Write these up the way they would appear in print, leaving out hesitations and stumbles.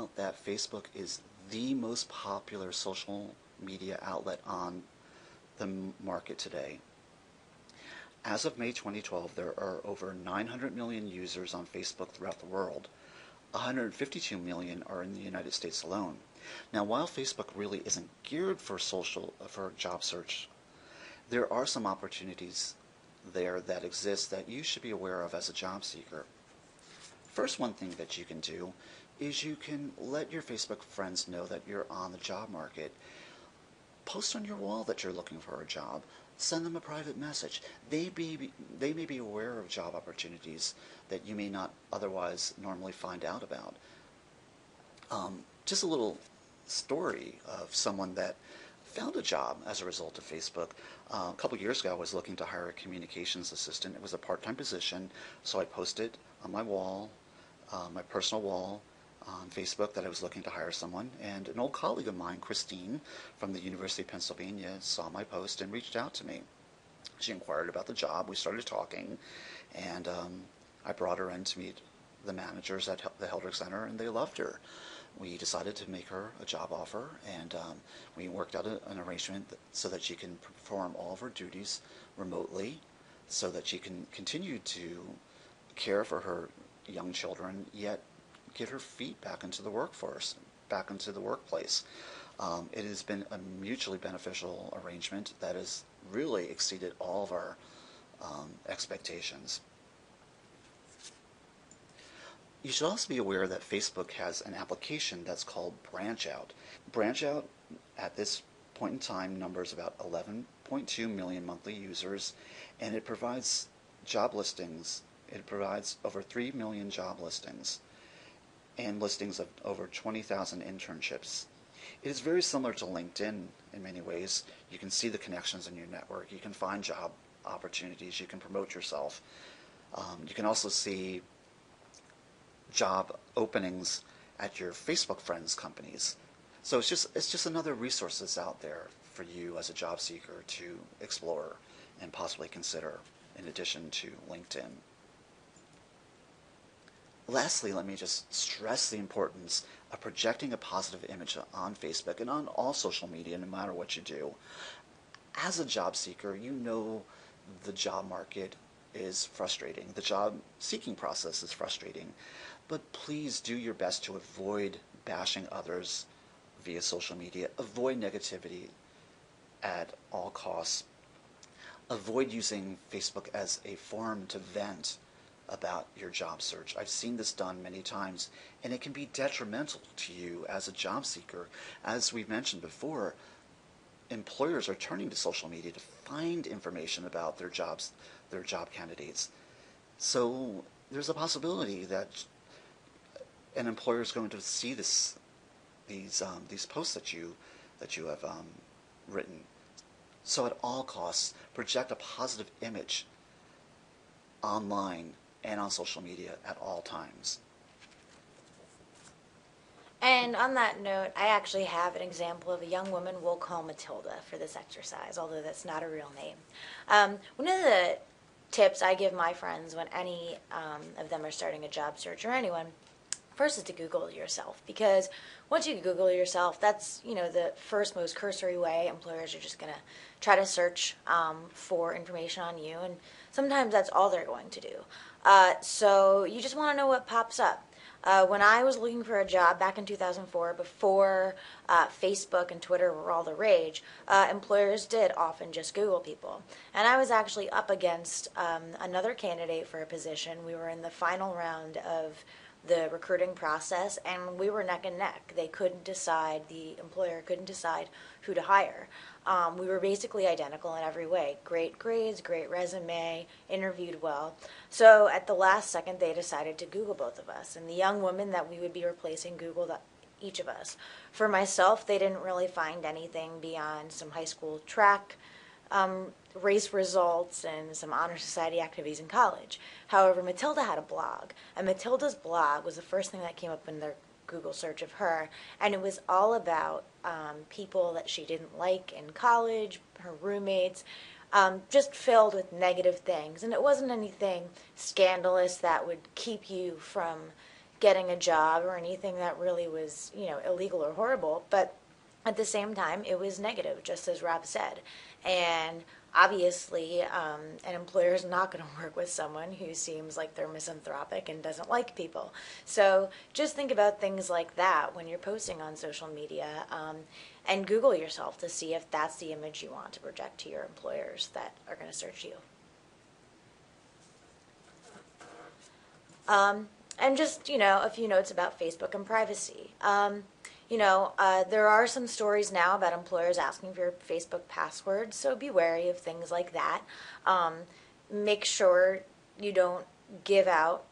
out that Facebook is the most popular social media outlet on the market today. As of May 2012, there are over 900 million users on Facebook throughout the world. 152 million are in the United States alone. Now, while Facebook really isn't geared for job search, there are some opportunities there that exist that you should be aware of as a job seeker. First, one thing that you can do is you can let your Facebook friends know that you're on the job market. Post on your wall that you're looking for a job. Send them a private message. They may be aware of job opportunities that you may not otherwise normally find out about. Just a little story of someone that found a job as a result of Facebook. A couple years ago, I was looking to hire a communications assistant. It was a part-time position, so I posted on my wall, my personal wall, on Facebook that I was looking to hire someone, and an old colleague of mine, Christine, from the University of Pennsylvania, saw my post and reached out to me. She inquired about the job. We started talking, and I brought her in to meet the managers at the Heldrick Center, and they loved her. We decided to make her a job offer, and we worked out an arrangement so that she can perform all of her duties remotely, so that she can continue to care for her young children, yet get her feet back into the workforce, back into the workplace. It has been a mutually beneficial arrangement that has really exceeded all of our expectations. You should also be aware that Facebook has an application that's called Branch Out. Branch Out, at this point in time, numbers about 11.2 million monthly users, and it provides job listings. It provides over 3 million job listings and listings of over 20,000 internships. It is very similar to LinkedIn in many ways. You can see the connections in your network. You can find job opportunities. You can promote yourself. You can also see job openings at your Facebook friends' companies. So it's just another resource that's out there for you as a job seeker to explore and possibly consider in addition to LinkedIn. Lastly, let me just stress the importance of projecting a positive image on Facebook and on all social media, no matter what you do. As a job seeker, you know the job market is frustrating. The job seeking process is frustrating. But please do your best to avoid bashing others via social media. Avoid negativity at all costs. Avoid using Facebook as a forum to vent about your job search. I've seen this done many times, and it can be detrimental to you as a job seeker. As we've mentioned before, employers are turning to social media to find information about their job candidates. So there's a possibility that an employer is going to see these posts that you have written. So at all costs, project a positive image online and on social media at all times. And on that note, I actually have an example of a young woman we'll call Matilda for this exercise, although that's not a real name. One of the tips I give my friends when any of them are starting a job search, or anyone, first is to Google yourself, because once you Google yourself, that's the first most cursory way. Employers are just going to try to search for information on you, and sometimes that's all they're going to do. So you just want to know what pops up. When I was looking for a job back in 2004, before Facebook and Twitter were all the rage, employers did often just Google people. And I was actually up against another candidate for a position. We were in the final round of the recruiting process, and we were neck and neck. They couldn't decide, the employer couldn't decide who to hire. We were basically identical in every way. Great grades, great resume, interviewed well. So at the last second, they decided to Google both of us. And the young woman that we would be replacing Googled each of us. For myself, they didn't really find anything beyond some high school track race results and some honor society activities in college. However, Matilda had a blog, and Matilda's blog was the first thing that came up in their Google search of her, and it was all about people that she didn't like in college, her roommates, just filled with negative things. And it wasn't anything scandalous that would keep you from getting a job or anything that really was, illegal or horrible, but at the same time, it was negative, just as Rob said. And obviously, an employer is not going to work with someone who seems like they're misanthropic and doesn't like people. So just think about things like that when you're posting on social media, and Google yourself to see if that's the image you want to project to your employers that are going to search you. And just, a few notes about Facebook and privacy. There are some stories now about employers asking for your Facebook password, so be wary of things like that. Make sure you don't give out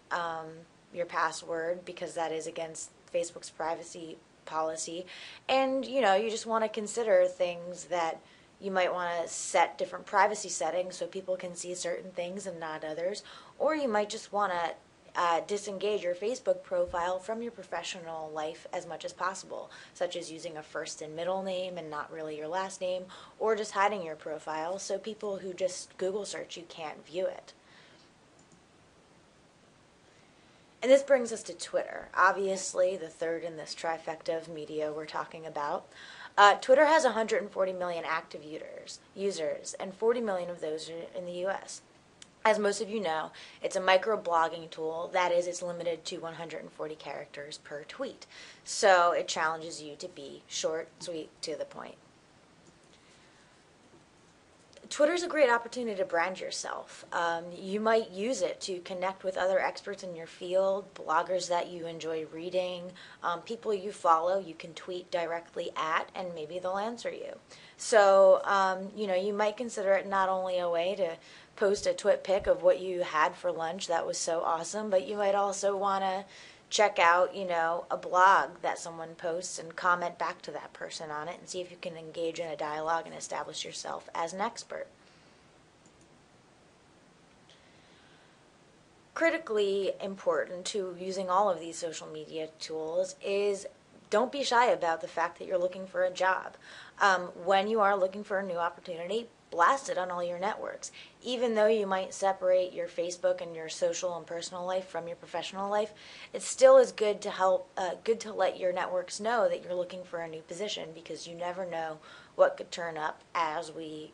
your password, because that is against Facebook's privacy policy. And, you just want to consider things that you might want to set different privacy settings so people can see certain things and not others. Or you might just want to disengage your Facebook profile from your professional life as much as possible, such as using a first and middle name and not really your last name, or just hiding your profile so people who just Google search you can't view it. And this brings us to Twitter, obviously the third in this trifecta of media we're talking about. Twitter has 140 million active users, and 40 million of those are in the U.S. As most of you know, it's a microblogging tool. That is, it's limited to 140 characters per tweet. So it challenges you to be short, sweet, to the point. Twitter's a great opportunity to brand yourself. You might use it to connect with other experts in your field, bloggers that you enjoy reading, people you follow you can tweet directly at, and maybe they'll answer you. So, you might consider it not only a way to post a twit pic of what you had for lunch that was so awesome, but you might also want to check out, a blog that someone posts and comment back to that person on it and see if you can engage in a dialogue and establish yourself as an expert. Critically important to using all of these social media tools is don't be shy about the fact that you're looking for a job. When you are looking for a new opportunity, blast it on all your networks. Even though you might separate your Facebook and your social and personal life from your professional life, it still is good to let your networks know that you're looking for a new position, because you never know what could turn up, as we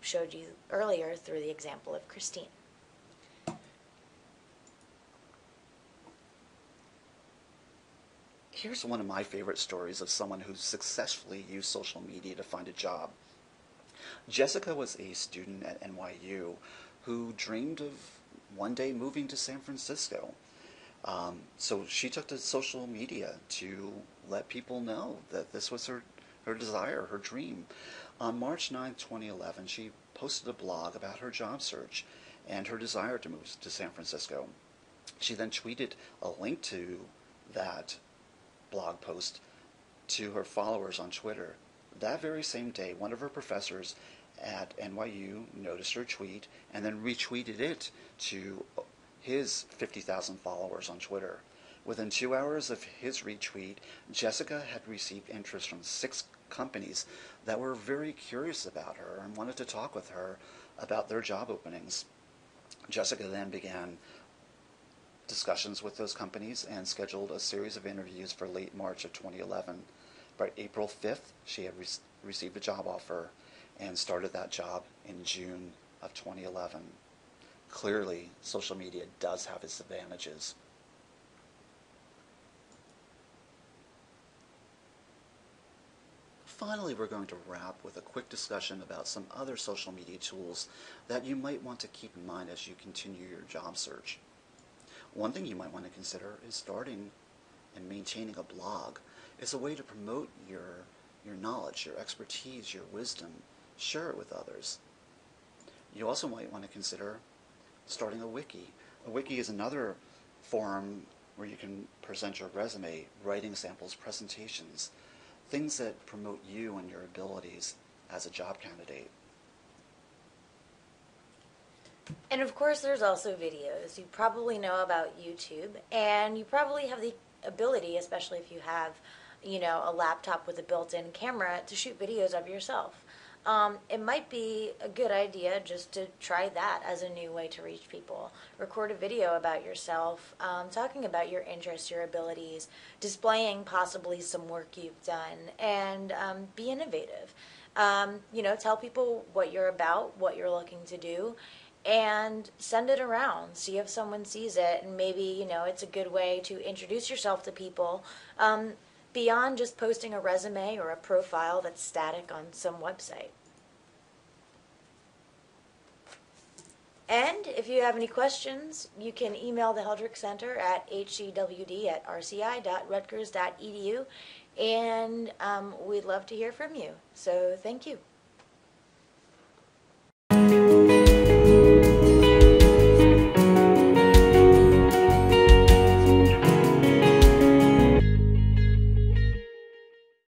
showed you earlier through the example of Christine. Here's one of my favorite stories of someone who successfully used social media to find a job. Jessica was a student at NYU who dreamed of one day moving to San Francisco. So she took to social media to let people know that this was her desire, her dream. On March 9, 2011, she posted a blog about her job search and her desire to move to San Francisco. She then tweeted a link to that blog post to her followers on Twitter. That very same day, one of her professors at NYU noticed her tweet and then retweeted it to his 50,000 followers on Twitter. Within 2 hours of his retweet, Jessica had received interest from 6 companies that were very curious about her and wanted to talk with her about their job openings. Jessica then began discussions with those companies and scheduled a series of interviews for late March of 2011. By April 5th, she had received a job offer and started that job in June of 2011. Clearly, social media does have its advantages. Finally, we're going to wrap with a quick discussion about some other social media tools that you might want to keep in mind as you continue your job search. One thing you might want to consider is starting and maintaining a blog. It's a way to promote your knowledge, your expertise, your wisdom, share it with others. You also might want to consider starting a wiki. A wiki is another forum where you can present your resume, writing samples, presentations, things that promote you and your abilities as a job candidate. And of course, there's also videos. You probably know about YouTube, and you probably have the ability, especially if you have, a laptop with a built-in camera, to shoot videos of yourself. it might be a good idea just to try that as a new way to reach people. Record a video about yourself, talking about your interests, your abilities, displaying possibly some work you've done, and be innovative. Tell people what you're about, what you're looking to do, and send it around. See if someone sees it, and maybe, it's a good way to introduce yourself to people. Beyond just posting a resume or a profile that's static on some website. And if you have any questions, you can email the Heldrick Center at hcwd@rci.rutgers.edu, and we'd love to hear from you. So thank you.